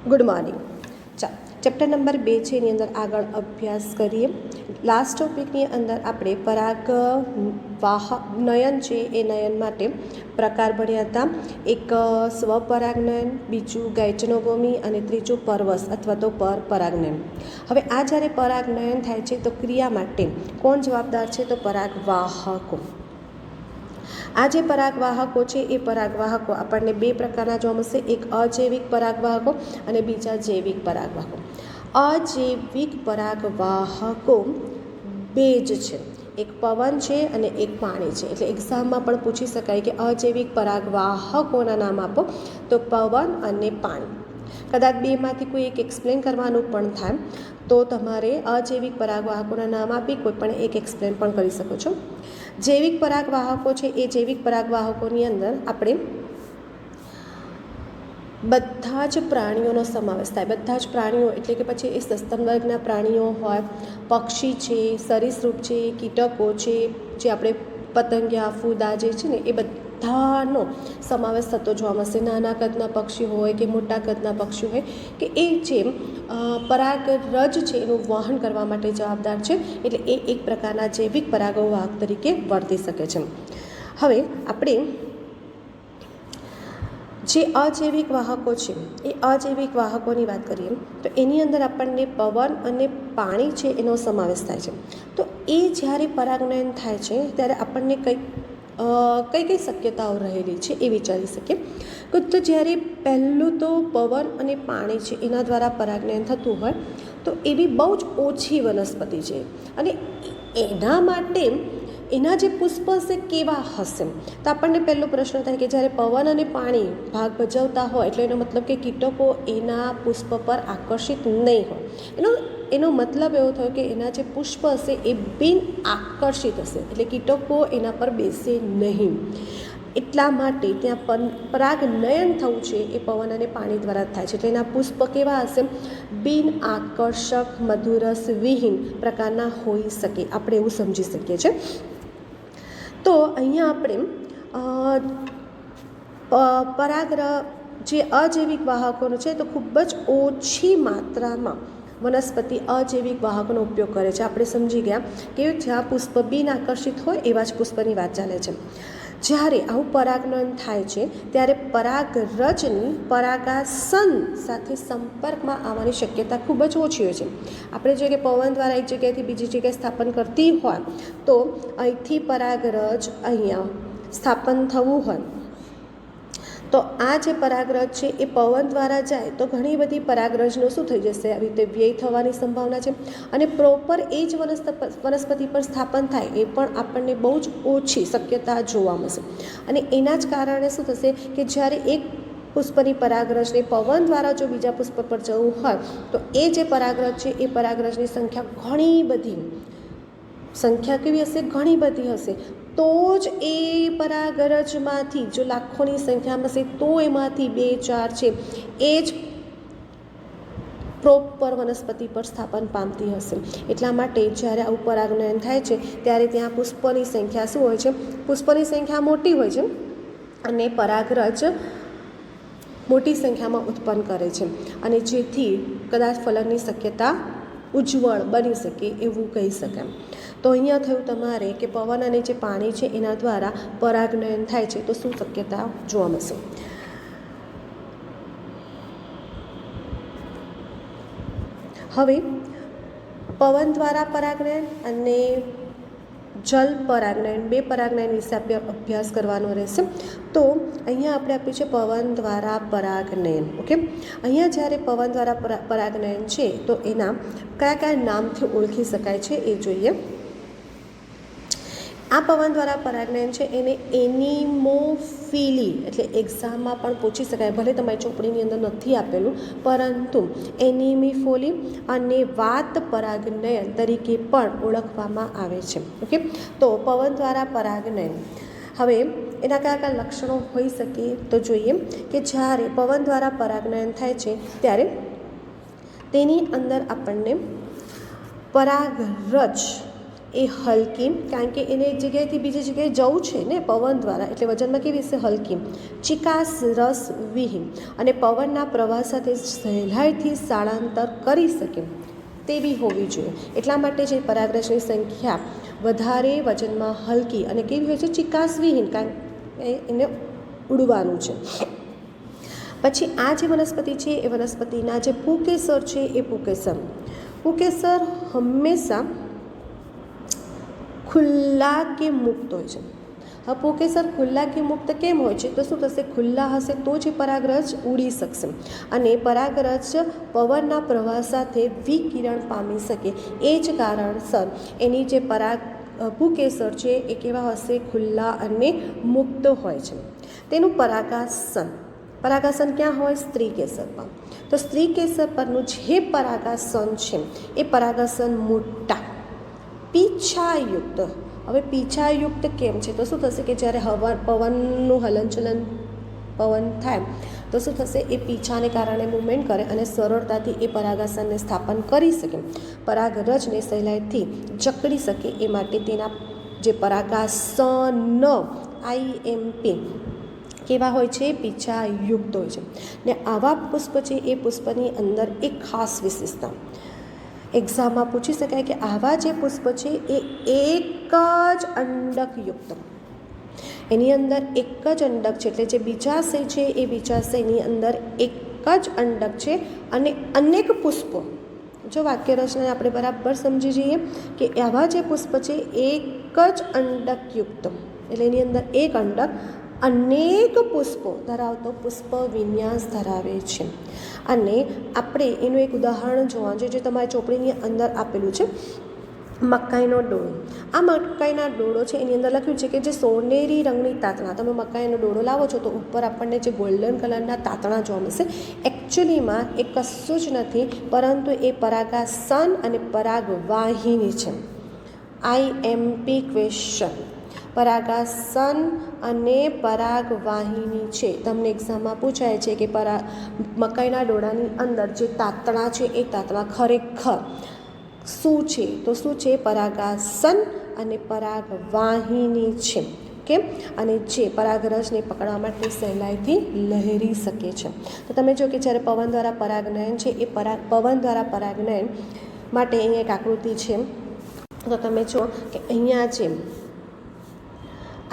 Good morning. ચાલો, chapter number 2 છે એની અંદર આગળ અભ્યાસ કરીએ. લાસ્ટ ટોપિકની અંદર આપણે પરાગ નયન છે એ નયન માટે પ્રકાર ભણ્યા હતા. એક સ્વપરાગનયન, બીજું ગૈચનોગોમી અને ત્રીજું પરવશ અથવા તો પરાગનયન. હવે આ જ્યારે પરાગનયન થાય છે તો ક્રિયા માટે કોણ જવાબદાર છે? તો પરાગવાહકો. આ જે પરાગવાહકો છે એ પરાગવાહકો આપણને બે પ્રકારના જોવા મળશે. એક અજૈવિક પરાગવાહકો અને બીજા જૈવિક પરાગવાહકો. અજૈવિક પરાગવાહકો બે જ છે, એક પવન છે અને એક પાણી છે. એટલે એક્ઝામમાં પણ પૂછી શકાય કે અજૈવિક પરાગવાહકોના નામ આપો, તો પવન અને પાણી. કદાચ બેમાંથી કોઈ એક એક્સપ્લેન કરવાનું પણ થાય તો તમારે અજૈવિક પરાગવાહકોના નામ આપી કોઈ પણ એક એક્સપ્લેન પણ કરી શકો છો. જૈવિક પરાગવાહકો છે એ જૈવિક પરાગવાહકોની અંદર આપણે બધા જ પ્રાણીઓનો સમાવેશ થાય. બધા જ પ્રાણીઓ એટલે કે પછી એ સસ્તન વર્ગના પ્રાણીઓ હોય, પક્ષી છે, સરીસૃપ છે, કીટકો છે, જે આપણે પતંગિયા, ફૂદા જે છે ને એ બધાનો સમાવેશ થતો જોવા મળશે. નાના કદના પક્ષી હોય કે મોટા કદના પક્ષી હોય કે એ જે પરાગરજ છે એનું વહન કરવા માટે જવાબદાર છે. એટલે એ એક પ્રકારના જૈવિક પરાગવાહક તરીકે વર્તી શકે છે. હવે આપણે જે અજૈવિક વાહકો છે એ અજૈવિક વાહકોની વાત કરીએ તો એની અંદર આપણને પવન અને પાણી છે એનો સમાવેશ થાય છે. તો એ જ્યારે પરાગનયન થાય છે ત્યારે આપણને કઈ કઈ શક્યતાઓ રહેલી છે એ વિચારી શકીએ. તો જ્યારે પહેલું તો પવન અને પાણી છે એના દ્વારા પરાગનયન થતું હોય તો એવી બહુ જ ઓછી વનસ્પતિ છે અને એના માટે એના જે પુષ્પ હશે કેવા હશે? તો આપણને પહેલો પ્રશ્ન થાય કે જ્યારે પવન અને પાણી ભાગ ભજવતા હોય એટલે એનો મતલબ કે કીટકો એના પુષ્પ પર આકર્ષિત નહીં હોય. એનો મતલબ એવો થયો કે એના જે પુષ્પ હશે એ બિન આકર્ષિત હશે, એટલે કીટકો એના પર બેસે નહીં. એટલા માટે ત્યાં પરાગનયન થવું છે એ પવન અને પાણી દ્વારા થાય છે. એટલે એના પુષ્પ કેવા હશે? બિન આકર્ષક, મધુરસ વિહીન પ્રકારના હોઈ શકે, આપણે એવું સમજી શકીએ છીએ. તો અહીંયા આપણે જે અજૈવિક વાહકોનો છે તો ખૂબ જ ઓછી માત્રામાં વનસ્પતિ અજૈવિક વાહકોનો ઉપયોગ કરે છે. આપણે સમજી ગયા કે જ્યાં પુષ્પ બિન આકર્ષિત હોય એવા જ પુષ્પની વાત ચાલે છે. જ્યારે આવું પરાગનયન થાય છે ત્યારે પરાગરજની પરાગાસન સાથે સંપર્કમાં આવવાની શક્યતા ખૂબ જ ઓછી હોય છે. આપણે જોઈએ કે પવન દ્વારા એક જગ્યાએથી બીજી જગ્યાએ સ્થાપન કરતી હોય તો અહીંથી પરાગરજ અહીંયા સ્થાપન થવું હોય તો આ જે પરાગરજ છે એ પવન દ્વારા જાય તો ઘણી બધી પરાગરજનો શું થઈ જશે? આવી રીતે વ્યય થવાની સંભાવના છે. અને પ્રોપર એ જ વનસ્પતિ પર સ્થાપન થાય એ પણ આપણને બહુ જ ઓછી શક્યતા જોવા મળશે. અને એના જ કારણે શું થશે કે જ્યારે એક પુષ્પની પરાગરજને પવન દ્વારા જો બીજા પુષ્પ પર જવું હોય તો એ જે પરાગરજ છે એ પરાગરજની સંખ્યા ઘણી બધી કેવી હશે? ઘણી બધી હશે. તો જ એ પરાગરજમાંથી જો લાખોની સંખ્યામાં હશે તો એમાંથી 2-4 છે એ જ પ્રોપર વનસ્પતિ પર સ્થાપન પામતી હશે. એટલા માટે જ્યારે આવું પરાગનયન થાય છે ત્યારે ત્યાં પુષ્પની સંખ્યા શું હોય છે? પુષ્પની સંખ્યા મોટી હોય છે અને પરાગરજ મોટી સંખ્યામાં ઉત્પન્ન કરે છે અને જેથી કદાચ ફલનની શક્યતા ઉજ્જવળ બની શકે એવું કહી શકાય. તો અહીંયા થયું તમારે કે પવન અને જે પાણી છે એના દ્વારા પરાગનયન થાય છે તો શું શક્યતા જોવા મળશે? હવે પવન દ્વારા પરાગનયન અને જલ પરાગનયન, બે પરાગનયન વિશે આપણે અભ્યાસ કરવાનો રહેશે. તો અહીંયા આપણે આપ્યું છે પવન દ્વારા પરાગનયન. ઓકે, અહીંયા જ્યારે પવન દ્વારા પરાગનયન છે તો એના કયા કયા નામથી ઓળખી શકાય છે એ જોઈએ. આ પવન દ્વારા પરાગનયન છે એને એનિમોફિલી, એટલે એક્ઝામમાં પણ પૂછી શકાય, ભલે તમારી ચોપડીની અંદર નથી આપેલું પરંતુ એનિમીફોલી અને વાત પરાગનયન તરીકે પણ ઓળખવામાં આવે છે. ઓકે, તો પવન દ્વારા પરાગનયન, હવે એના કયા કયા લક્ષણો હોઈ શકે તો જોઈએ કે જ્યારે પવન દ્વારા પરાગનયન થાય છે ત્યારે તેની અંદર આપણને પરાગરજ એ હલકી, કારણ કે એને એક જગ્યાએથી બીજી જગ્યાએ જવું છે ને પવન દ્વારા, એટલે વજનમાં કેવી હશે? હલકી. ચિકાસ રસ વિહીન, અને પવનના પ્રવાહ સાથે સહેલાઈથી સ્થળાંતર કરી શકે તેવી હોવી જોઈએ. એટલા માટે જે પરાગરજની સંખ્યા વધારે, વજનમાં હલકી અને કેવી હોય છે? ચિકાસ વિહીન, કારણ કે એને ઉડવાનું છે. પછી આ જે વનસ્પતિ છે એ વનસ્પતિના જે પુંકેસર છે એ પુંકેસર હંમેશા ખુલ્લા કે મુક્ત હોય છે. હવે પુંકેસર ખુલ્લા કે મુક્ત કેમ હોય છે? તો શું થશે? ખુલ્લા હશે તો જ પરાગરજ ઉડી શકશે અને પરાગરજ પવનના પ્રવાહ સાથે વિકિરણ પામી શકે. એ જ કારણસર એની જે પુંકેસર છે એ કેવા હશે? ખુલ્લા અને મુક્ત હોય છે. તેનું પરાગાસન ક્યાં હોય? સ્ત્રી કેસર પર. તો સ્ત્રી કેસર પરનું જે પરાગાસન છે એ પરાગાસન મોટા પીછાયુક્ત. હવે પીછાયુક્ત કેમ છે? તો શું થશે કે જ્યારે પવનનું હલનચલન પવન થાય તો શું થશે? એ પીછાને કારણે મૂવમેન્ટ કરે અને સરળતાથી એ પરાગાસનને સ્થાપન કરી શકે, પરાગરજને સહેલાઈથી જકડી શકે. એ માટે તેના જે પરાગાસન IMP કેવા હોય છે? પીછાયુક્ત હોય છે. ને આવા પુષ્પ છે એ પુષ્પની અંદર એક ખાસ વિશેષતા એક્ઝામમાં પૂછી શકાય કે આવા જે પુષ્પ છે એ એક જ અંડકયુક્ત, એની અંદર એક જ અંડક છે. એટલે જે બીજાશય છે એ બીજાશયની અંદર એક જ અંડક છે અને અનેક પુષ્પો. જો વાક્ય રચનાને આપણે બરાબર સમજી જઈએ કે આવા જે પુષ્પ છે એક જ અંડકયુક્ત, એટલે એની અંદર એક અંડક અનેક પુષ્પો ધરાવતો પુષ્પ વિન્યાસ ધરાવે છે. અને આપણે એનું એક ઉદાહરણ જોવાનું છે જે તમારી ચોપડીની અંદર આપેલું છે, મકાઈનો ડોળો. આ મકાઈના ડોળો છે એની અંદર લખ્યું છે કે જે સોનેરી રંગની તાતણા, તમે મકાઈનો ડોળો લાવો છો તો ઉપર આપણને જે ગોલ્ડન કલરના તાતણા જોવા મળશે. એકચ્યુઅલીમાં એ કશું જ નથી પરંતુ એ પરાગાસન અને પરાગવાહિની છે. IMP ક્વેશ્ચન, પરાગાસન અને પરાગવાહિની છે. તમને એક્ઝામમાં પૂછાય છે કે મકાઈના ડોળાની અંદર જે તાતણા છે એ તાતણા ખરેખર શું છે? તો શું છે? પરાગાસન અને પરાગવાહિની છે. ઓકે, અને જે પરાગરજને પકડવા માટે સહેલાઈથી લહેરી શકે છે. તો તમે જો કે જ્યારે પવન દ્વારા પરાગનયન છે એ પવન દ્વારા પરાગનયન માટે અહીંયા એક આકૃતિ છે. તો તમે જો કે અહીંયા છે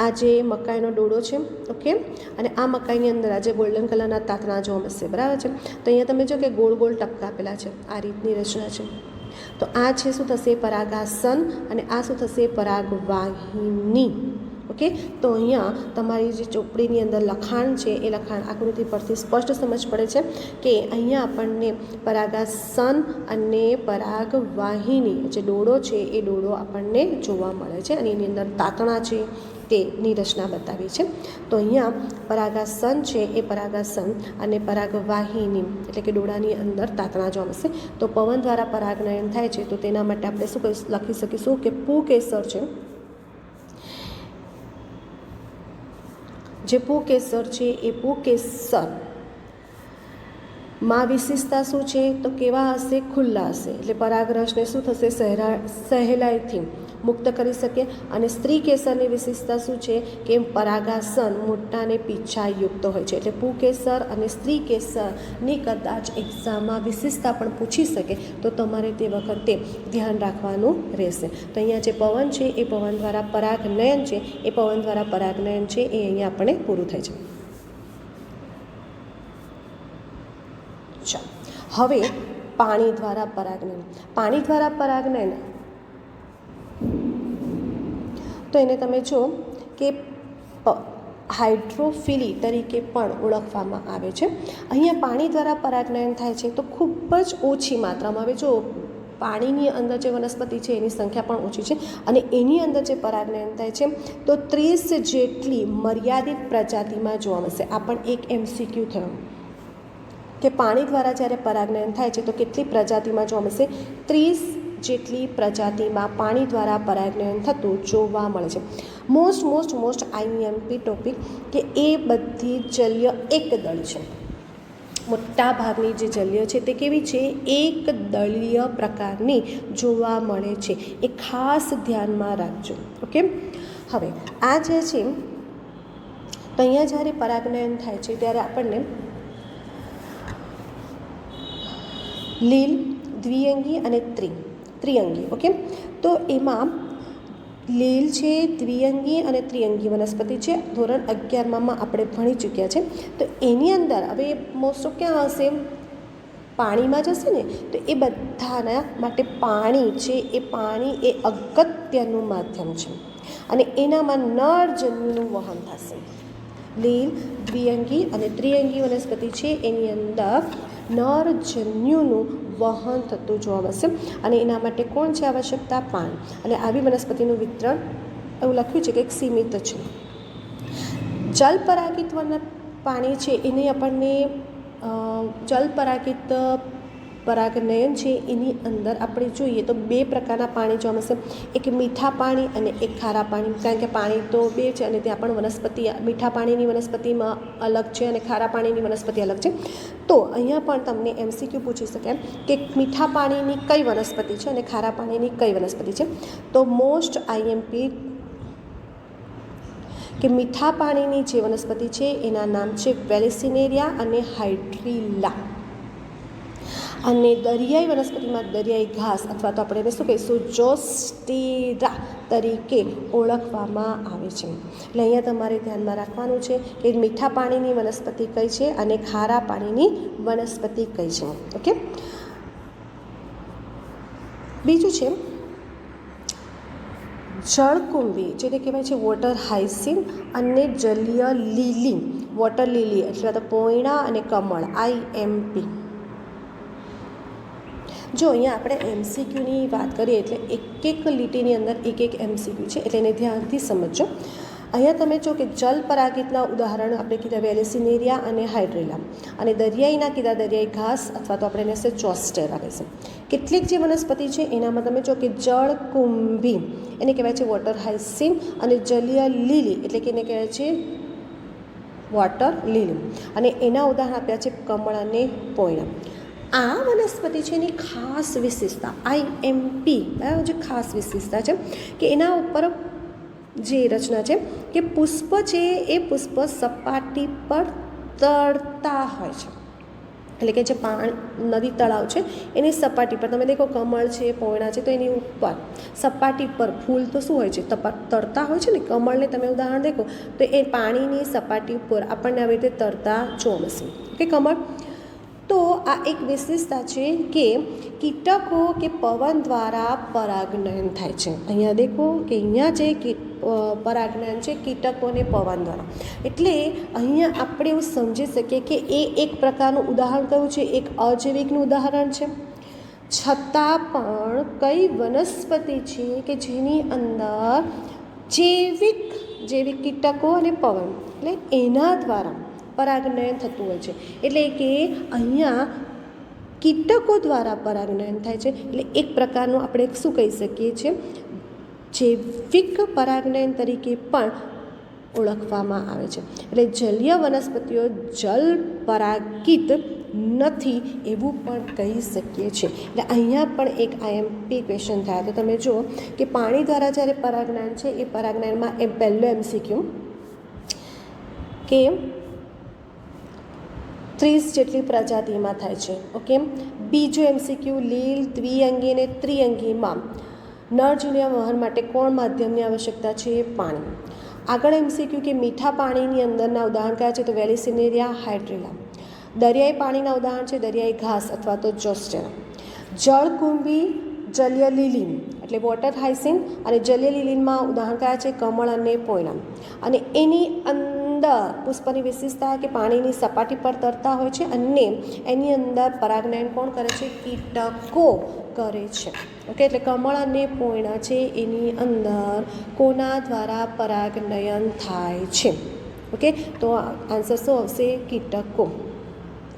આ જે મકાઈનો ડોળો છે, ઓકે, અને આ મકાઈની અંદર આ જે ગોલ્ડન કલરના તાતણા જોવા મળશે, બરાબર છે. તો અહીંયા તમે જો કે ગોળ ગોળ ટપકા આપેલા છે, આ રીતની રચના છે. તો આ છે શું થશે? પરાગાસન અને આ શું થશે? પરાગવાહિની. ઓકે, તો અહીંયા તમારી જે ચોપડીની અંદર લખાણ છે એ લખાણ આકૃતિ પરથી સ્પષ્ટ સમજ પડે છે કે અહીંયા આપણને પરાગાસન અને પરાગવાહિની જે ડોળો છે એ ડોળો આપણને જોવા મળે છે અને એની અંદર તાતણા છે તેની રચના બતાવી છે. તો અહીંયા પરાગાસન છે એ પરાગાસન અને પરાગવાહિની એટલે કે ડોળાની અંદર તાતણા જોવા મળશે. તો પવન દ્વારા પરાગનયન થાય છે તો તેના માટે આપણે શું લખી શકીશું કે પુંકેસર છે, જે પુંકેસર છે એ પુંકેસર માં વિશેષતા શું છે? તો કેવા હશે? ખુલ્લા હશે. એટલે પરાગરજને શું થશે? સહેલાઈથી મુક્ત કરી શકે. અને સ્ત્રી કેસરની વિશેષતા શું છે? કે પરાગાસન મોટા અને પીછાયુક્ત હોય છે. એટલે પુંકેસર અને સ્ત્રી કેસરની કદાચ એક્ઝામમાં વિશેષતા પણ પૂછી શકે તો તમારે તે વખતે ધ્યાન રાખવાનું રહેશે. તો અહીંયા જે પવન છે એ પવન દ્વારા પરાગનયન છે, એ પવન દ્વારા પરાગનયન છે એ અહીંયા આપણે પૂરું થાય છે. ચાલો, હવે પાણી દ્વારા પરાગનયન. પાણી દ્વારા પરાગનયન તો એને તમે જો કે હાઇડ્રોફિલી તરીકે પણ ઓળખવામાં આવે છે. અહીંયા પાણી દ્વારા પરાગનયન થાય છે તો ખૂબ જ ઓછી માત્રામાં. હવે જો પાણીની અંદર જે વનસ્પતિ છે એની સંખ્યા પણ ઓછી છે અને એની અંદર જે પરાગનયન થાય છે તો 30 જેટલી મર્યાદિત પ્રજાતિમાં જોવા મળશે. આ પણ એક MCQ થયો કે પાણી દ્વારા જ્યારે પરાગનયન થાય છે તો કેટલી પ્રજાતિમાં જોવા મળશે? 30 જેટલી પ્રજાતિમાં પાણી દ્વારા પરાગનયન થતું જોવા મળે છે. મોસ્ટ IMP ટોપિક કે એ બધી જલીય એકદળી છે. મોટા ભાગની જે જલીય છે તે કેવી છે, એક દળીય પ્રકારની જોવા મળે છે. એ ખાસ ધ્યાનમાં રાખજો. ઓકે, હવે આ જે છે તો અહીંયા જ્યારે પરાગનયન થાય છે ત્યારે આપણને લીલ, દ્વિઅંગી અને ત્રિઅંગી. ઓકે, તો એમાં લીલ છે, દ્વિઅંગી અને ત્રિઅંગી વનસ્પતિ છે. ધોરણ 11માં આપણે ભણી ચૂક્યા છે. તો એની અંદર હવે મોસ્ટ ઓફ ક્યાં હશે, પાણીમાં જશે ને, તો એ બધાના માટે પાણી છે, એ પાણી એ અગત્યનું માધ્યમ છે અને એનામાં નરજન્યુનું વહન થશે. લીલ, દ્વિઅંગી અને ત્રિઅંગી વનસ્પતિ છે એની અંદર નરજન્યુનું વહન થતું જોવા મળશે અને એના માટે કોણ છે આવશ્યકતા, પાણી. અને આવી વનસ્પતિનું વિતરણ એવું લખ્યું છે કે સીમિત છે. જલપરાગિત પાણી છે એને આપણને જલપરાગિત પરાગનયન છે એની અંદર આપણે જોઈએ તો બે પ્રકારના પાણી જોવા મળશે, એક મીઠા પાણી અને એક ખારા પાણી. કારણ કે પાણી તો બે છે અને ત્યાં પણ વનસ્પતિ મીઠા પાણીની વનસ્પતિમાં અલગ છે અને ખારા પાણીની વનસ્પતિ અલગ છે. તો અહીંયા પણ તમને MCQ પૂછી શકે કે મીઠા પાણીની કઈ વનસ્પતિ છે અને ખારા પાણીની કઈ વનસ્પતિ છે. તો મોસ્ટ IMP કે મીઠા પાણીની જે વનસ્પતિ છે એના નામ છે વેલેસિનેરિયા અને હાઇડ્રીલા. અને દરિયાઈ વનસ્પતિમાં દરિયાઈ ઘાસ અથવા તો આપણે એને શું કહીશું, જોસ્ટેરા તરીકે ઓળખવામાં આવે છે. એટલે અહીંયા તમારે ધ્યાનમાં રાખવાનું છે કે મીઠા પાણીની વનસ્પતિ કઈ છે અને ખારા પાણીની વનસ્પતિ કઈ છે. ઓકે, બીજું છે જળકુંભી, જેને કહેવાય છે વોટર હાયસિન્થ અને જલીય લીલી. વોટર લીલી એટલે તો પોયણા અને કમળ, IMP. જો અહીંયા આપણે MCQની વાત કરીએ એટલે એક લીટીની અંદર એક MCQ છે, એટલે એને ધ્યાનથી સમજજો. અહીંયા તમે જો કે જલપરાગિતના ઉદાહરણ આપણે કીધા વેલેસિનેરિયા અને હાઇડ્રીલા, અને દરિયાઈના કીધા દરિયાઈ ઘાસ અથવા તો આપણે એને જોસ્ટેરા કહીશું. કેટલીક જે વનસ્પતિ છે એનામાં તમે જો કે જળકુંભી એને કહેવાય છે વોટર હાયસિન્થ અને જલીય લીલી એટલે કે એને કહેવાય છે વોટર લીલી, અને એના ઉદાહરણ આપ્યા છે કમળ અને પોયણા. આ વનસ્પતિ છે એની ખાસ વિશેષતા IMP, બરાબર, જે ખાસ વિશેષતા છે કે એના ઉપર જે રચના છે કે પુષ્પ છે એ પુષ્પ સપાટી પર તરતા હોય છે. એટલે કે જે પાણી નદી તળાવ છે એની સપાટી પર તમે દેખો કમળ છે, પોયણા છે, તો એની ઉપર સપાટી પર ફૂલ તો શું હોય છે, તરતા હોય છે ને. કમળને તમે ઉદાહરણ દેખો તો એ પાણીની સપાટી ઉપર આપણને આવી રીતે તરતા જોવા મળશે. કે કમળ તો આ એક વિશેષતા છે કે કીટકો કે પવન દ્વારા પરાગનયન થાય છે. અહીંયા દેખો કે અહીંયા જે પરાગનયન છે કીટકો અને પવન દ્વારા, એટલે અહીંયા આપણે એવું સમજી શકીએ કે એ એક પ્રકારનું ઉદાહરણ કયું છે, એક અજૈવિકનું ઉદાહરણ છે. છતાં પણ કઈ વનસ્પતિ છે કે જેની અંદર જૈવિક કીટકો અને પવન એટલે એના દ્વારા પરાગનયન થતું હોય છે. એટલે કે અહીંયા કીટકો દ્વારા પરાગનયન થાય છે. એટલે એક પ્રકારનું આપણે શું કહી શકીએ છીએ, જૈવિક પરાગનયન તરીકે પણ ઓળખવામાં આવે છે. એટલે જલીય વનસ્પતિઓ જલ પરાગિત નથી એવું પણ કહી શકીએ છીએ. એટલે અહીંયા પણ એક IMP ક્વેશ્ચન થાય. તો તમે જુઓ કે પાણી દ્વારા જ્યારે પરાગનયન છે એ પરાગનયનમાં એ પહેલો MCQ કે 30 જેટલી પ્રજાતિમાં થાય છે. ઓકે, બીજો MCQ લીલ, દ્વિઅંગી અને ત્રિઅંગીમાં નરજન્યુ વહન માટે કોણ માધ્યમની આવશ્યકતા છે, પાણી. આગળ MCQ કે મીઠા પાણીની અંદરના ઉદાહરણ કયા છે, તો વેલેસિનેરિયા, હાઇડ્રીલા. દરિયાઈ પાણીના ઉદાહરણ છે દરિયાઈ ઘાસ અથવા તો જોસ્ટેરા. જળકુંભી, જલીય લીલી એટલે વોટર હાયસિન્થ અને જલીય લીલીમાં ઉદાહરણ કયા છે, કમળ અને પોયણા. અને એની અંદર પુષ્પની વિશેષતા કે પાણીની સપાટી પર તરતા હોય છે અને એની અંદર પરાગનયન કોણ કરે છે, કીટકો કરે છે. ઓકે, એટલે કમળ અને પોયણા છે એની અંદર કોના દ્વારા પરાગનયન થાય છે. ઓકે, તો આન્સર શું આવશે, કીટકો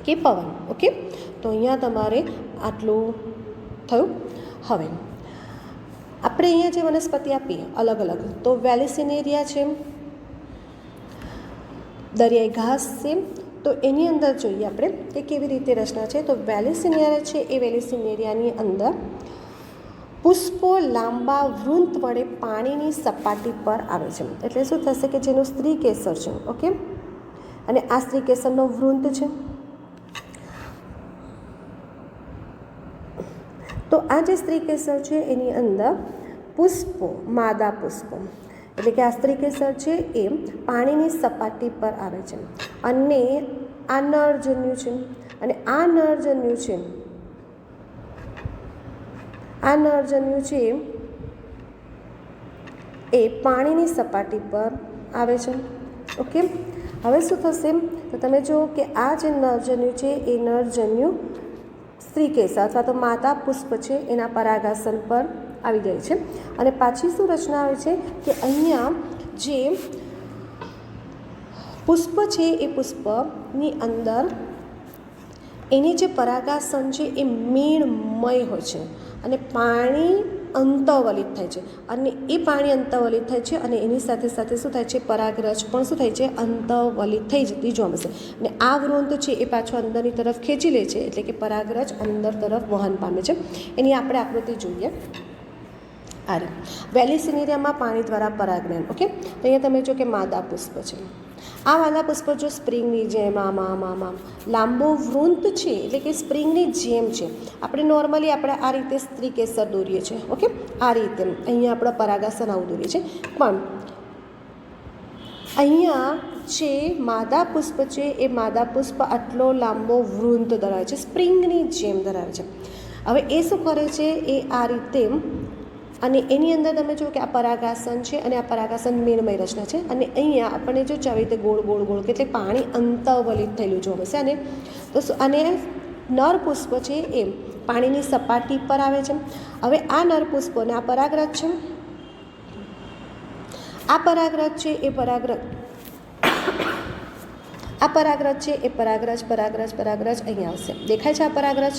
કે પવન. ઓકે, તો અહીંયા તમારે આટલું થયું. હવે આપણે અહીંયા જે વનસ્પતિ આપીએ અલગ અલગ, તો વેલેસિનેરિયા છે, દરિયાઈ ઘાસ છે, તો એની અંદર જોઈએ આપણે કે કેવી રીતે રચના છે. તો વેલિસિનેરિયા છે એ વેલિસિનેરિયાની અંદર પુષ્પો લાંબા વૃંત વડે પાણીની સપાટી પર આવે છે. એટલે શું થશે કે જેનું સ્ત્રી કેસર છે, ઓકે, અને આ સ્ત્રી કેસરનો વૃંત છે. તો આ જે સ્ત્રી કેસર છે એની અંદર પુષ્પો, માદા પુષ્પો, એટલે કે આ સ્ત્રી કેસર છે એ પાણીની સપાટી પર આવે છે અને આ નરજન્યુ છે. અને આ નરજન્યુ છે એ પાણીની સપાટી પર આવે છે, ઓકે. હવે શું થશે તો તમે જુઓ કે આ જે નરજન્યુ છે એ નરજન્યુ સ્ત્રી કેસર અથવા તો માદા પુષ્પ છે એના પરાગાસન પર આવી જાય છે. અને પાછી શું રચના આવે છે કે અહીંયા જે પુષ્પ છે એ પુષ્પની અંદર એની જે પરાગાસન છે એ મીણમય હોય છે અને પાણી અંતર્વલિત થાય છે. અને એ પાણી અંતર્વલિત થાય છે અને એની સાથે સાથે શું થાય છે, પરાગરજ પણ શું થાય છે, અંતર્વલિત થઈ જતી જોવા મળશે. અને આ વૃંત છે એ પાછો અંદરની તરફ ખેંચી લે છે, એટલે કે પરાગરજ અંદર તરફ વહન પામે છે. એની આપણે આકૃતિ જોઈએ. આ વેલિસિનેરિયામાં પાણી દ્વારા પરાગનયન, ઓકે. તો અહીંયા તમે જો કે માદા પુષ્પ છે. આ માદા પુષ્પ જો સ્પ્રિંગની જેમ આમ લાંબો વૃંત છે, એટલે કે સ્પ્રિંગની જેમ છે. આપણે નોર્મલી આપણે આ રીતે સ્ત્રી કેસર દોરીએ છીએ, ઓકે, આ રીતે અહીંયા આપણે પરાગાસન આવું દોરીએ છીએ. પણ અહીંયા જે માદા પુષ્પ છે એ માદા પુષ્પ આટલો લાંબો વૃંત ધરાવે છે, સ્પ્રિંગની જેમ ધરાવે છે. હવે એ શું કરે છે, એ આ રીતે, અને એની અંદર તમે જુઓ કે આ પરાગાસન છે અને આ પરાગાસન મીણમય રચના છે. અને અહીંયા આપણને જો આવી રીતે ગોળ ગોળ ગોળ એટલે પાણી અંતર્વલિત થયેલું જોવા મળશે. અને તો અને નર પુષ્પ છે એ પાણીની સપાટી પર આવે છે. હવે આ નર પુષ્પોને આ પરાગરજ છે, આ પરાગરજ છે એ પરાગરજ અહીંયા આવશે. દેખાય છે આ પરાગરજ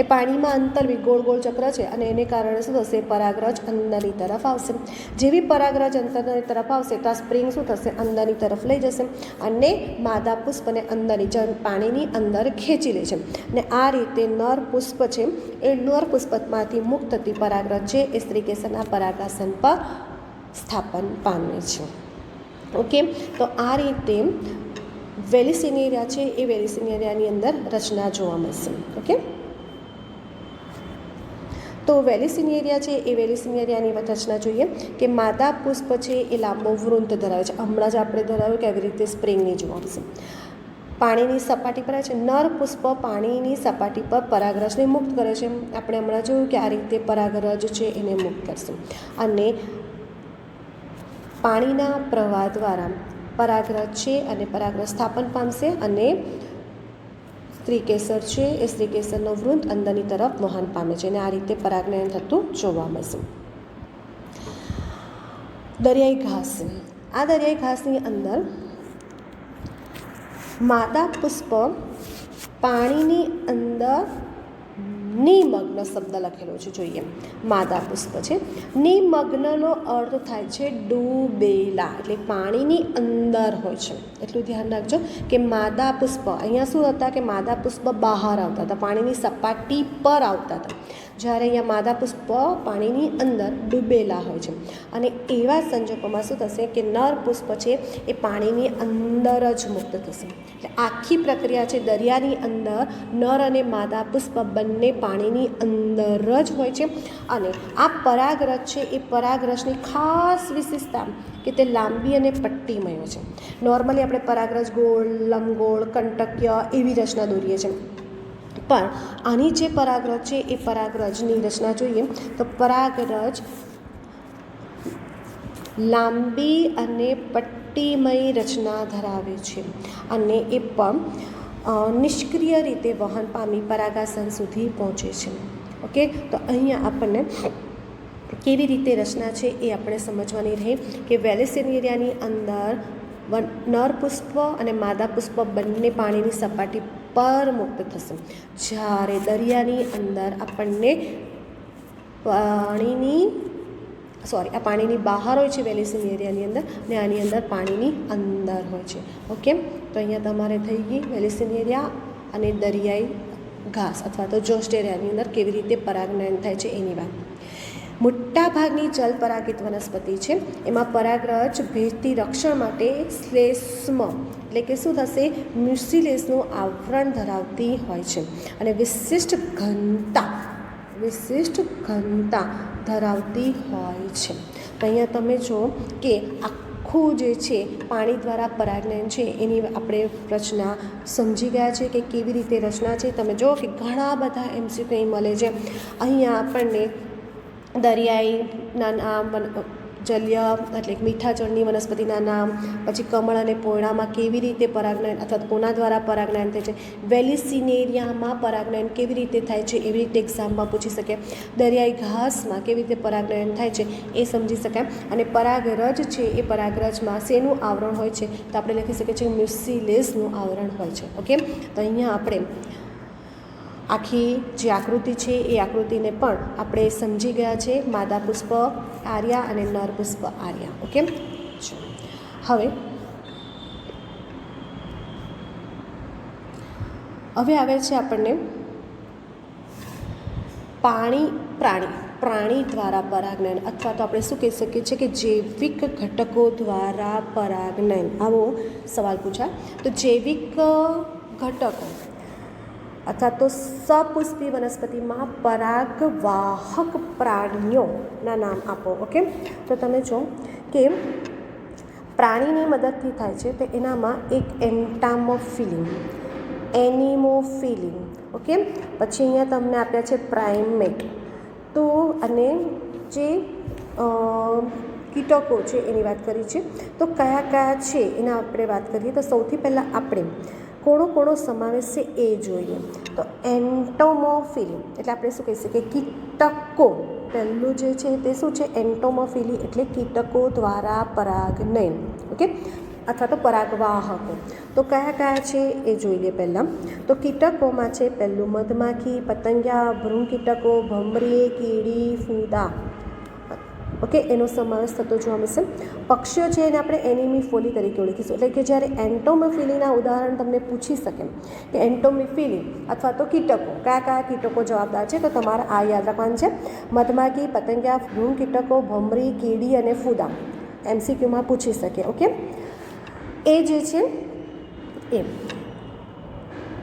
એ પાણીમાં અંતર્વિત ગોળ ગોળ ચક્ર છે અને એને કારણે શું થશે, પરાગરજ અંદરની તરફ આવશે. જેવી પરાગરજ અંદરની તરફ આવશે તો આ સ્પ્રિંગ શું થશે, અંદરની તરફ લઈ જશે અને માદા પુષ્પને અંદરની પાણીની અંદર ખેંચી લે છે. અને આ રીતે નર પુષ્પ છે એ નર પુષ્પમાંથી મુક્ત થતી પરાગરજ છે એ સ્ત્રી કેસરના પરાગાસન પર સ્થાપન પામે છે, ઓકે. તો આ રીતે વેલિસિનેરિયા છે એ વેલિસિનેરિયાની અંદર રચના જોવા મળશે, ઓકે. તો વેલિસિનેરિયા છે એ વેલિસિનેરિયાની રચના જોઈએ કે માદા પુષ્પ છે એ લાંબો વૃંત ધરાવે છે. હમણાં જ આપણે ધરાવ્યું કે આવી રીતે સ્પ્રિંગની જોવા મળશે. પાણીની સપાટી પર છે. નર પુષ્પ પાણીની સપાટી પર પરાગરજને મુક્ત કરે છે. આપણે હમણાં જોયું કે આ રીતે પરાગરજ છે એને મુક્ત કરશે અને પાણીના પ્રવાહ દ્વારા પરાગરજ છે અને પરાગરજ સ્થાપન પામશે અને સ્ત્રી કેસર છે એ સ્ત્રી કેસરનો વૃંત અંદરની તરફ વહન પામે છે અને આ રીતે પરાગનયન થતું જોવા મળશે. દરિયાઈ ઘાસ, આ દરિયાઈ ઘાસની અંદર માદા પુષ્પ પાણીની અંદર નિમગ્ન શબ્દ લખેલો છે, જોઈએ. માદા પુષ્પ છે. નિમગ્નનો અર્થ થાય છે ડૂબેલા, એટલે પાણીની અંદર હોય છે. એટલું ધ્યાન રાખજો કે માદા પુષ્પ અહીંયા શું હતા કે માદા પુષ્પ બહાર આવતા હતા, પાણીની સપાટી પર આવતા હતા, જ્યારે અહીંયા માદા પુષ્પ પાણીની અંદર ડૂબેલા હોય છે. અને એવા સંજોગોમાં શું થશે કે નર પુષ્પ છે એ પાણીની અંદર જ મુક્ત થશે. એટલે આખી પ્રક્રિયા છે દરિયાની અંદર નર અને માદા પુષ્પ બંને પાણીની અંદર જ હોય છે. અને આ પરાગરજ છે એ પરાગરજની ખાસ વિશેષતા કે તે લાંબી અને પટ્ટીમય છે. નોર્મલી આપણે પરાગરજ ગોળ, લંબગોળ, કંટકીય એવી રચના દોરીએ છીએ, પણ આની જે પરાગરજ છે એ પરાગરજની રચના જોઈએ તો પરાગરજ લાંબી અને પટ્ટીમય રચના ધરાવે છે અને એ પણ નિષ્ક્રિય રીતે વહન પામી પરાગાસન સુધી પહોંચે છે, ઓકે. તો અહીંયા આપણને કેવી રીતે રચના છે એ આપણે સમજવાની રહી કે વેલિસિનેરિયાની અંદર નર પુષ્પ અને માદા પુષ્પ બંને પાણીની સપાટી પર મુક્ત થશે, જ્યારે દરિયાની અંદર આપણને પાણીની સોરી, આ પાણીની બહાર હોય છે વેલિસિન એરિયાની અંદર, ને આની અંદર પાણીની અંદર હોય છે. ઓકે, તો અહીંયા તમારે થઈ ગઈ વેલિસિન એરિયા અને દરિયાઈ ઘાસ અથવા તો જોસ્ટ એરિયાની અંદર કેવી રીતે પરાગનયન થાય છે એની વાત. મોટાભાગની જલપરાગિત વનસ્પતિ છે, એમાં પરાગરજ ભેજથી રક્ષણ માટે શ્લેષ્મ એટલે કે શું થશે, મ્યુસિલેસનું આવરણ ધરાવતી હોય છે અને વિશિષ્ટ ઘનતા ધરાવતી હોય છે. તો અહીંયા તમે જો કે આખું જે છે પાણી દ્વારા પરાગનયન છે એની આપણે રચના સમજી ગયા છે કે કેવી રીતે રચના છે. તમે જો કે ઘણા બધા MCQ અહીં મળે છે. અહીંયા આપણને દરિયાઈના નામ, જલીય એટલે મીઠા જળની વનસ્પતિના નામ, પછી કમળ અને પોયણામાં કેવી રીતે પરાગનયન અથવા કોના દ્વારા પરાગનયન થાય છે, વેલિસિનેરિયામાં પરાગનયન કેવી રીતે થાય છે એવી રીતે એક્ઝામમાં પૂછી શકે, દરિયાઈ ઘાસમાં કેવી રીતે પરાગનયન થાય છે એ સમજી શકાય. અને પરાગરજ છે એ પરાગરજમાં શેનું આવરણ હોય છે, તો આપણે લખી શકીએ છીએ મ્યુસિલેસનું આવરણ હોય છે. ઓકે, તો અહીંયા આપણે આખી જે આકૃતિ છે એ આકૃતિને પણ આપણે સમજી ગયા છે, માદા પુષ્પ આર્યા અને નર પુષ્પ આર્યા. ઓકે, હવે આવે છે આપણને પ્રાણી દ્વારા પરાગનયન, અથવા તો આપણે શું કહી શકીએ છીએ કે જૈવિક ઘટકો દ્વારા પરાગનયન. આવો સવાલ પૂછાય તો જૈવિક ઘટકો અથવા તો સપુષ્પી વનસ્પતિમાં પરાગવાહક પ્રાણીઓના નામ આપો. ઓકે, તો તમે જો કે પ્રાણીની મદદથી થાય છે તો એનામાં એક એનિમોફિલિન. ઓકે, પછી અહીંયા તમને આપ્યા છે પ્રાઇમેટ. તો અને જે કીટકો છે એની વાત કરી છે, તો કયા કયા છે એના આપણે વાત કરીએ તો સૌથી પહેલાં આપણે કોનો સમાવેશ છે એ જોઈએ. તો એન્ટોમોફિલી એટલે આપણે શું કહી શકીએ, કીટકો. પહેલું જે છે તે શું છે, એન્ટોમોફિલી એટલે કીટકો દ્વારા પરાગનયન. ઓકે, અથવા તો પરાગવાહકો. તો કયા કયા છે એ જોઈ લે. પહેલાં તો કીટકોમાં છે પહેલું મધમાખી, પતંગિયા, ભૃંગ કીટકો, ભમરી, કીડી, ફૂદા. ઓકે, એનો સમાવેશ થતો જોવા મળશે. પક્ષીઓ છે એને આપણે એનિમીફોલી તરીકે ઓળખીશું. એટલે કે જ્યારે એન્ટોમોફિલીના ઉદાહરણ તમને પૂછી શકે કે એન્ટોમોફિલી અથવા તો કીટકો, કયા કીટકો જવાબદાર છે, તો તમારે આ યાદ રાખવાનું છે, મધમાખી, પતંગિયા, ભૃંગ કીટકો, ભમરી, કીડી અને ફૂદા. MCQમાં પૂછી શકે. ઓકે, એ જે છે એ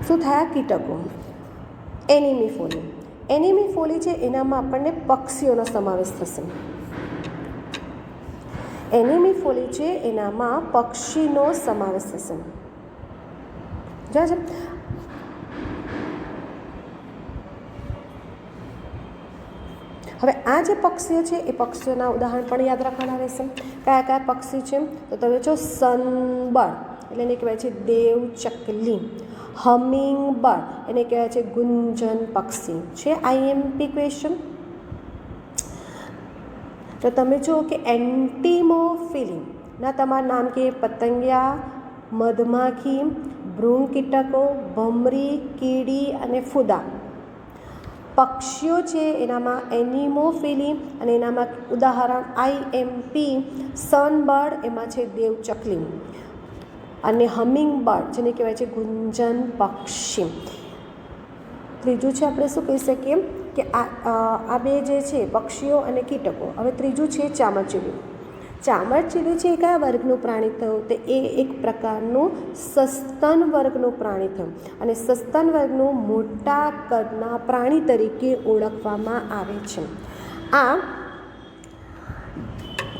શું થયા, કીટકો. એનિમીફોલી છે એનામાં આપણને પક્ષીઓનો સમાવેશ થશે. એનિમીફોલી છે એનામાં પક્ષીનો સમાવેશ થશે. હવે આ જે પક્ષીઓ છે એ પક્ષીઓના ઉદાહરણ પણ યાદ રાખવાના રહેશે. કયા કયા પક્ષી છે, તો તમે જો સનબર્ડ એટલે એને કહેવાય છે દેવચકલી, હમિંગબર્ડ એને કહેવાય છે ગુંજન પક્ષી. છે IMP ક્વેશ્ચન. તો તમે જુઓ કે એન્ટિમોફિલીના તમારા નામ કે પતંગિયા, મધમાખી, ભૃંગ કીટકો, ભમરી, કીડી અને ફૂદા. પક્ષીઓ છે એનામાં એનિમોફિલી અને એનામાં ઉદાહરણ IMP. સનબર્ડ એમાં છે દેવચકલી અને હમિંગબર્ડ જેને કહેવાય છે ગુંજન પક્ષી. ત્રીજું છે આપણે શું કહી શકીએ કે આ બે જે છે પક્ષીઓ અને કીટકો. હવે ત્રીજું છે ચામાચીડિયું. ચામાચીડિયું છે એ કયા વર્ગનું પ્રાણી થયું, તો એ એક પ્રકારનું સસ્તન વર્ગનું પ્રાણી થયું અને સસ્તન વર્ગનું મોટા કદના પ્રાણી તરીકે ઓળખવામાં આવે છે.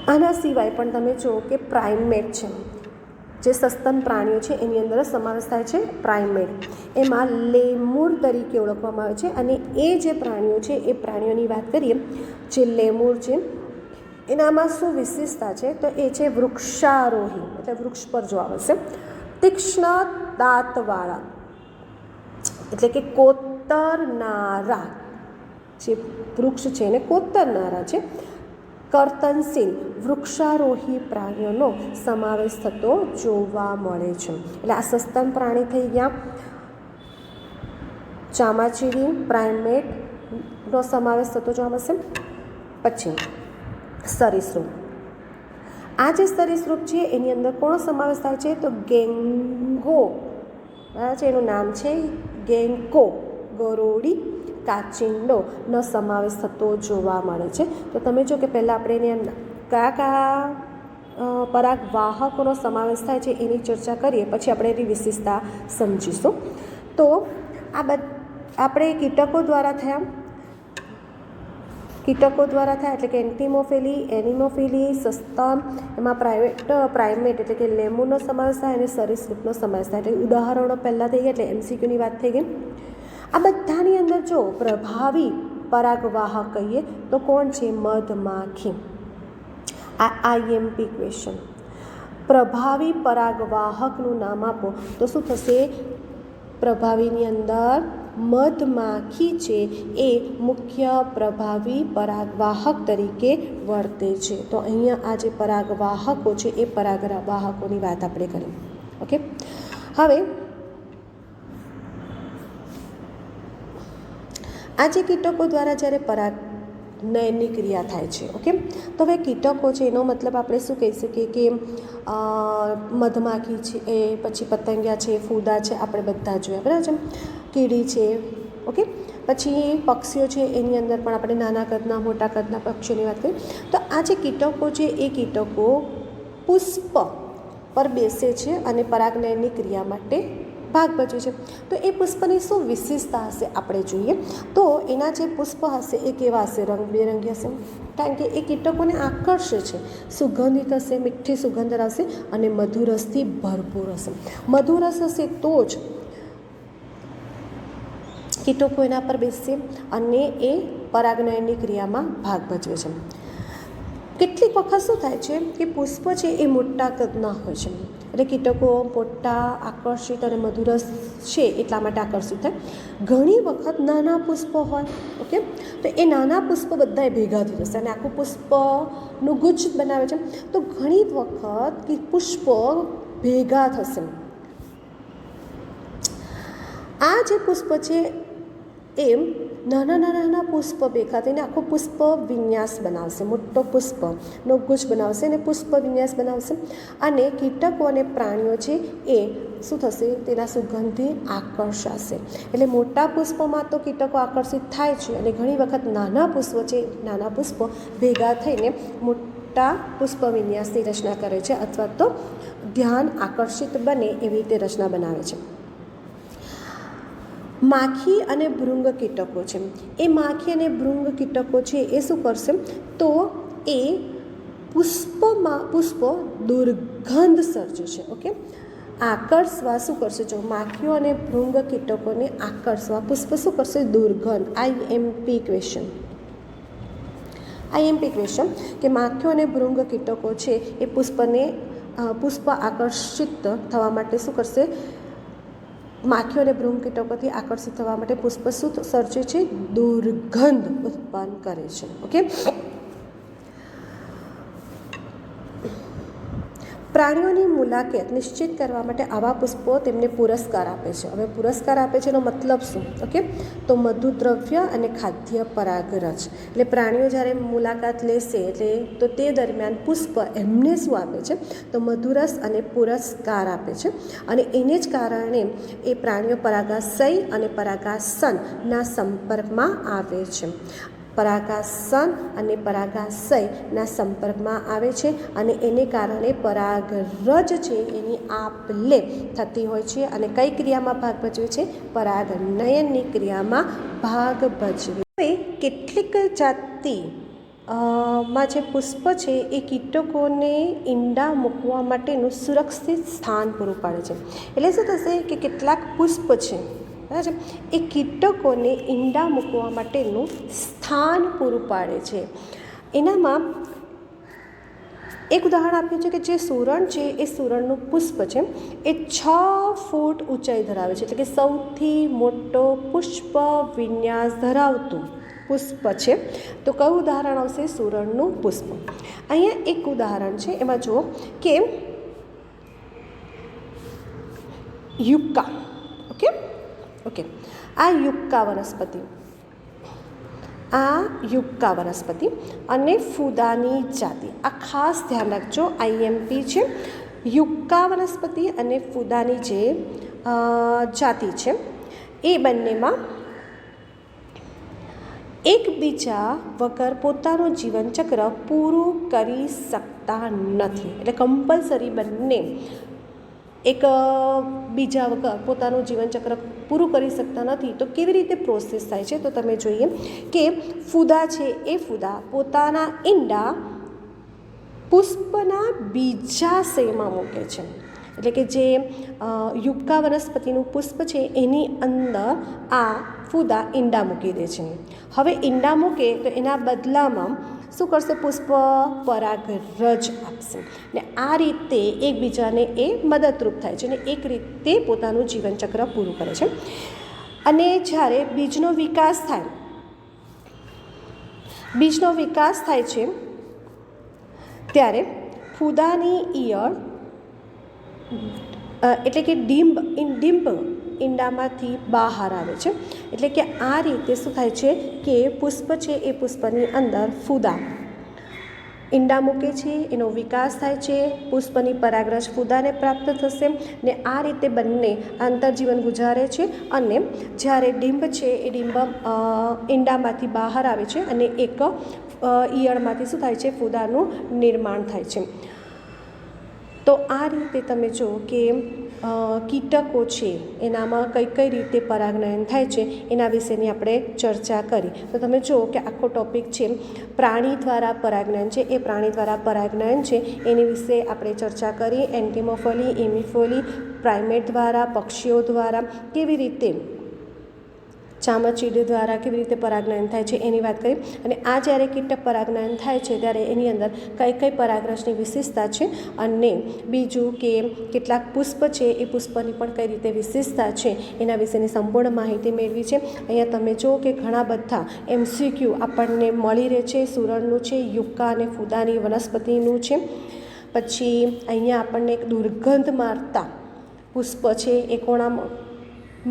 આના સિવાય પણ તમે જુઓ કે પ્રાઇમેટ છે, જે સસ્તન પ્રાણીઓ છે એની અંદર સમાવેશ થાય છે પ્રાઇમેટ. એમાં લેમુર તરીકે ઓળખવામાં આવે છે. અને એ જે પ્રાણીઓ છે એ પ્રાણીઓની વાત કરીએ, જે લેમુર છે એનામાં શું વિશેષતા છે, તો એ છે વૃક્ષારોહી એટલે વૃક્ષ પર જોવા મળશે. તીક્ષ્ણ દાંતવાળા એટલે કે કોતરનારા જે વૃક્ષ છે એને કોતરનારા છે. કર્તનશીલ વૃક્ષારોહી પ્રાણીઓનો સમાવેશ થતો જોવા મળે છે. એટલે આ સસ્તન પ્રાણી થઈ ગયા. ચામાચીડી પ્રાઇમેટનો સમાવેશ થતો જોવા મળશે. પછી સરીસૃપ. આ જે સરીસૃપ છે એની અંદર કોનો સમાવેશ થાય છે? તો ગેંગો, બરાબર છે, એનું નામ છે ગેંકો, ગરોળી, કાચિંડોનો સમાવેશ થતો જોવા મળે છે. તો તમે જો કે પહેલાં આપણે એને કયા કયા પરાગવાહકોનો સમાવેશ થાય છે એની ચર્ચા કરીએ, પછી આપણે એની વિશેષતા સમજીશું. તો આપણે કીટકો દ્વારા થયા, એટલે કે એન્ટિમોફિલી, એનિમોફિલી, સસ્તન, એમાં પ્રાઇમેટ એટલે કે લેમુરનો સમાવેશ થાય અને સરીસૃપનો સમાવેશ થાય. એટલે ઉદાહરણો પહેલાં થઈ ગયા, એટલે MCQની વાત થઈ ગઈ. આ બધાની અંદર જો પ્રભાવી પરાગવાહક કહીએ તો કોણ છે? મધમાખી. આ IMP ક્વેશ્ચન. પ્રભાવી પરાગવાહકનું નામ આપો તો શું થશે? પ્રભાવીની અંદર મધમાખી છે એ મુખ્ય પ્રભાવી પરાગવાહક તરીકે વર્તે છે. તો અહીંયા આ જે પરાગવાહકો છે એ પરાગવાહકોની વાત આપણે કરી. ઓકે, હવે આ જે કીટકો દ્વારા જ્યારે પરાગનયનની ક્રિયા થાય છે, ઓકે, તો હવે કીટકો છે એનો મતલબ આપણે શું કહી શકીએ કે મધમાખી છે, એ પછી પતંગિયા છે, ફૂદા છે, આપણે બધા જોયા, બરાબર છે, કીડી છે, ઓકે, પછી પક્ષીઓ છે, એની અંદર પણ આપણે નાના કદના મોટા કદના પક્ષીઓની વાત કરીએ. તો આ જે કીટકો છે એ કીટકો પુષ્પ પર બેસે છે અને પરાગનયનની ક્રિયા માટે ભાગ ભજવે છે. તો એ પુષ્પની શું વિશેષતા હશે આપણે જોઈએ. તો એના જે પુષ્પ હશે એ કેવા હશે? રંગબેરંગી હશે, કારણ કે એ કીટકોને આકર્ષે છે, સુગંધિત હશે, મીઠી સુગંધ ધરાવશે અને મધુરસથી ભરપૂર હશે. મધુરસ હશે તો જ કીટકો એના પર બેસશે અને એ પરાગનયનની ક્રિયામાં ભાગ ભજવે છે. કેટલીક વખત શું થાય છે કે પુષ્પ છે એ મોટા કદના હોય છે, એટલે કીટકો મોટા, આકર્ષિત અને મધુરસ છે એટલા માટે આકર્ષિત થાય. ઘણી વખત નાના પુષ્પ હોય, ઓકે, તો એ નાના પુષ્પ બધાએ ભેગા થઈ જશે અને આખું પુષ્પનું ગુચ્છ બનાવે છે. તો ઘણી વખત પુષ્પો ભેગા થશે. આ જે પુષ્પ છે એ નાના પુષ્પ ભેગા થઈને આખો પુષ્પ વિન્યાસ બનાવશે, મોટો પુષ્પનો ગુચ્છ બનાવશે અને પુષ્પ વિન્યાસ બનાવશે. અને કીટકો અને પ્રાણીઓ છે એ શું થશે? તેના સુગંધથી આકર્ષાશે. એટલે મોટા પુષ્પમાં તો કીટકો આકર્ષિત થાય છે અને ઘણી વખત નાના પુષ્પો ભેગા થઈને મોટા પુષ્પ વિન્યાસની રચના કરે છે, અથવા તો ધ્યાન આકર્ષિત બને એવી રીતે રચના બનાવે છે. માખી અને ભૃંગ કીટકો છે, એ માખી અને ભૃંગ કીટકો છે એ શું કરશે? તો એ પુષ્પો દુર્ગંધ સર્જે છે. ઓકે, આકર્ષવા શું કરશે? જો માખીઓ અને ભૃંગ કીટકોને આકર્ષવા પુષ્પ શું કરશે? દુર્ગંધ. IMP ક્વેશ્ચન કે માખીઓ અને ભૃંગ કીટકો છે એ પુષ્પ આકર્ષિત થવા માટે શું કરશે? માખીઓ અને ભૃંગ કીટકોથી આકર્ષિત થવા માટે પુષ્પ શું સર્જે છે? દુર્ગંધ ઉત્પન્ન કરે છે. ઓકે, પ્રાણીઓની મુલાકાત નિશ્ચિત કરવા માટે આવા પુષ્પો તેમને પુરસ્કાર આપે છે. હવે પુરસ્કાર આપે છે એનો મતલબ શું? ઓકે, તો મધુદ્રવ્ય અને ખાદ્ય પરાગરજ. એટલે પ્રાણીઓ જ્યારે મુલાકાત લેશે એટલે તો તે દરમિયાન પુષ્પ એમને શું આપે છે? તો મધુરસ અને પુરસ્કાર આપે છે. અને એને જ કારણે એ પ્રાણીઓ પરાગાશય અને પરાગાસનના સંપર્કમાં આવે છે. પરાગાસન અને પરાગાશયના સંપર્કમાં આવે છે અને એને કારણે પરાગરજ છે એની આપ-લે થતી હોય છે અને કઈ ક્રિયામાં ભાગ ભજવે છે? પરાગનયનની ક્રિયામાં ભાગ ભજવે. હવે કેટલીક જાતિ માં જે પુષ્પ છે એ કીટકોને ઈંડા મૂકવા માટેનું સુરક્ષિત સ્થાન પૂરું પાડે છે. એટલે શું થશે કે કેટલાક પુષ્પ છે, બરાબર, એ કીટકોને ઈંડા મૂકવા માટેનું સ્થાન પૂરું પાડે છે. એનામાં એક ઉદાહરણ આપ્યું છે કે જે સુરણ છે એ સુરણનું પુષ્પ છે એ 6 ફૂટ ઊંચાઈ ધરાવે છે, એટલે કે સૌથી મોટો પુષ્પ વિન્યાસ ધરાવતું પુષ્પ છે. તો કયું ઉદાહરણ આવશે? સુરણનું પુષ્પ. અહીંયા એક ઉદાહરણ છે, એમાં જુઓ કે યુક્કા. ઓકે, આ યુક્કા વનસ્પતિ આ યુક્કા વનસ્પતિ અને ફૂદાની જાતિ, આ ખાસ ધ્યાન રાખજો, IMP છે. યુક્કા વનસ્પતિ અને ફૂદાની જે જાતિ છે એ બંનેમાં એકબીજા વગર પોતાનું જીવનચક્ર પૂરું કરી શકતા નથી. એટલે કમ્પલસરી બંને એક બીજા વગર પોતાનું જીવનચક્ર પૂરું કરી શકતા નથી. તો કેવી રીતે પ્રોસેસ થાય છે તો તમે જોઈએ કે ફૂદા છે એ ફૂદા પોતાના ઈંડા પુષ્પના બીજાશયમાં મૂકે છે. એટલે કે જે યુક્કા વનસ્પતિનું પુષ્પ છે એની અંદર આ ફૂદા ઈંડા મૂકી દે છે. હવે ઈંડા મૂકે તો એના બદલામાં શું કરશે? પુષ્પ પરાગરજ આપશે ને આ રીતે એકબીજાને એ મદદરૂપ થાય છે અને એક રીતે પોતાનું જીવનચક્ર પૂરું કરે છે. અને જ્યારે બીજનો વિકાસ થાય છે ત્યારે ફૂદાની ઈયળ એટલે કે ડિંબ ઈંડામાંથી બહાર આવે છે. એટલે કે આ રીતે શું થાય છે કે પુષ્પ છે એ પુષ્પની અંદર ફૂદા ઈંડા મૂકે છે, એનો વિકાસ થાય છે, પુષ્પની પરાગરજ ફૂદાને પ્રાપ્ત થશે ને આ રીતે બંને આંતરજીવન ગુજારે છે. અને જ્યારે ડિંબ છે એ ડિંબ ઈંડામાંથી બહાર આવે છે અને એક ઈયળમાંથી શું થાય છે? ફૂદાનું નિર્માણ થાય છે. તો આ રીતે તમે જુઓ કે કીટકો છે એનામાં કઈ રીતે પરાગનયન થાય છે એના વિશેની આપણે ચર્ચા કરી. તો તમે જુઓ કે આખો ટૉપિક છે પ્રાણી દ્વારા પરાગનયન છે. એ પ્રાણી દ્વારા પરાગનયન છે એની વિશે આપણે ચર્ચા કરી. એન્ટિમોફોલી, ઇમિફોલી, પ્રાઇમેટ દ્વારા, પક્ષીઓ દ્વારા કેવી રીતે, ચામચીડ દ્વારા કેવી રીતે પરાગનયન થાય છે એની વાત કરી. અને આ જ્યારે કીટક પરાગનયન થાય છે ત્યારે એની અંદર કઈ પરાગરજની વિશેષતા છે અને બીજું કે કેટલાક પુષ્પ છે એ પુષ્પની પણ કઈ રીતે વિશેષતા છે એના વિશેની સંપૂર્ણ માહિતી મેળવી છે. અહીંયા તમે જુઓ કે ઘણા બધા MCQ આપણને મળી રહે છે. સુરણનું છે, યુક્કા અને ફૂદાની વનસ્પતિનું છે. પછી અહીંયા આપણને એક દુર્ગંધ મારતા પુષ્પ છે એ કોણામાં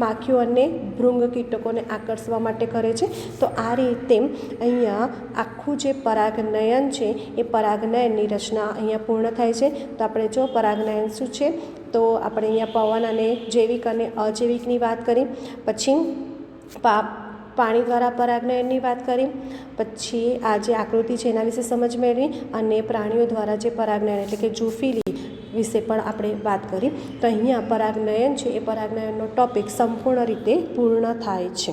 માખીઓ અને ભૃંગ કીટકોને આકર્ષવા માટે કરે છે. તો આ રીતે અહીંયા આખું જે પરાગનયન છે એ પરાગનયનની રચના અહીંયા પૂર્ણ થાય છે. તો આપણે જો પરાગનયન શું છે તો આપણે અહીંયા પવન અને જૈવિક અને અજૈવિકની વાત કરી, પછી પાણી દ્વારા પરાગનયનની વાત કરી, પછી આ જે આકૃતિ છે એના વિશે સમજ મેળવી અને પ્રાણીઓ દ્વારા જે પરાગનયન એટલે કે ઝૂફીલી વિશે પણ આપણે વાત કરી. તો અહીંયા પરાગનયન છે એ પરાગનયનનો ટૉપિક સંપૂર્ણ રીતે પૂર્ણ થાય છે.